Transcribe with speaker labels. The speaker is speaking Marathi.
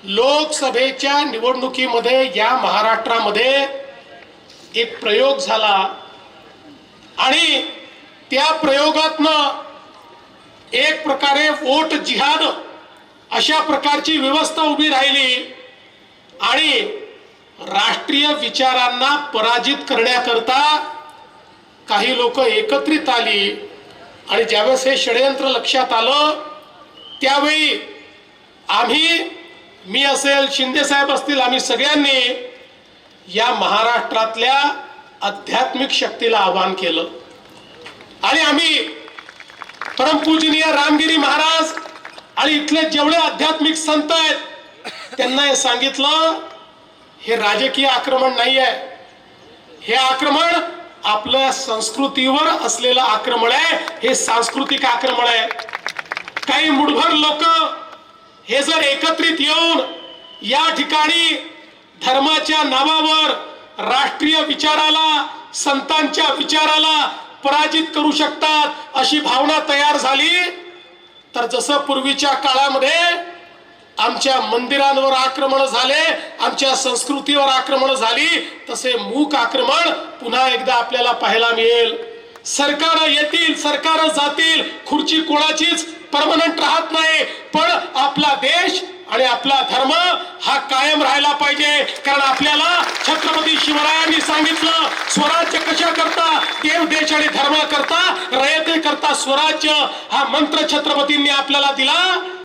Speaker 1: लोकसभेच्या निवडणुकीमध्ये या महाराष्ट्रामध्ये एक प्रयोग झाला आणि त्या प्रयोगातनं एक प्रकारे वोट जिहाद अशा प्रकारची व्यवस्था उभी राहिली आणि राष्ट्रीय विचारांना पराजित करण्याकरता काही लोक एकत्रित आली आणि ज्यावेळेस हे षडयंत्र लक्षात आलं त्यावेळी मी असेल, शिंदे साहेब असतील, आम्ही सगळ्यांनी या महाराष्ट्रातल्या आध्यात्मिक शक्तीला आवाहन केलं आणि आम्ही परमपूजनीय रामगिरी महाराज आणि इथले जेवढे आध्यात्मिक संत आहेत त्यांना हे सांगितलं, हे राजकीय आक्रमण नाही आहे, हे आक्रमण आपल्या संस्कृतीवर असलेलं आक्रमण आहे, हे सांस्कृतिक आक्रमण आहे। काही मुठभर लोक हे जर एकत्रित येऊन या ठिकाणी धर्माच्या नावावर राष्ट्रीय विचाराला, संतांच्या विचाराला पराजित करू शकतात अशी भावना तयार झाली तर जसं पूर्वीच्या काळामध्ये आमच्या मंदिरांवर आक्रमण झाले, आमच्या संस्कृतीवर आक्रमण झाली, तसे मूक आक्रमण पुन्हा एकदा आपल्याला पाहायला मिळेल। सरकार येतील, सरकार जातील, खुर्ची कोणाचीच परमनंट राहत नाही, पण आपला देश आणि आपला धर्म हा कायम राहायला पाहिजे। कारण आपल्याला छत्रपती शिवरायांनी सांगितलं, स्वराज्य कशा करता, देव देश आणि धर्म करता, रयते करता स्वराज्य, हा मंत्र छत्रपतींनी आपल्याला दिला।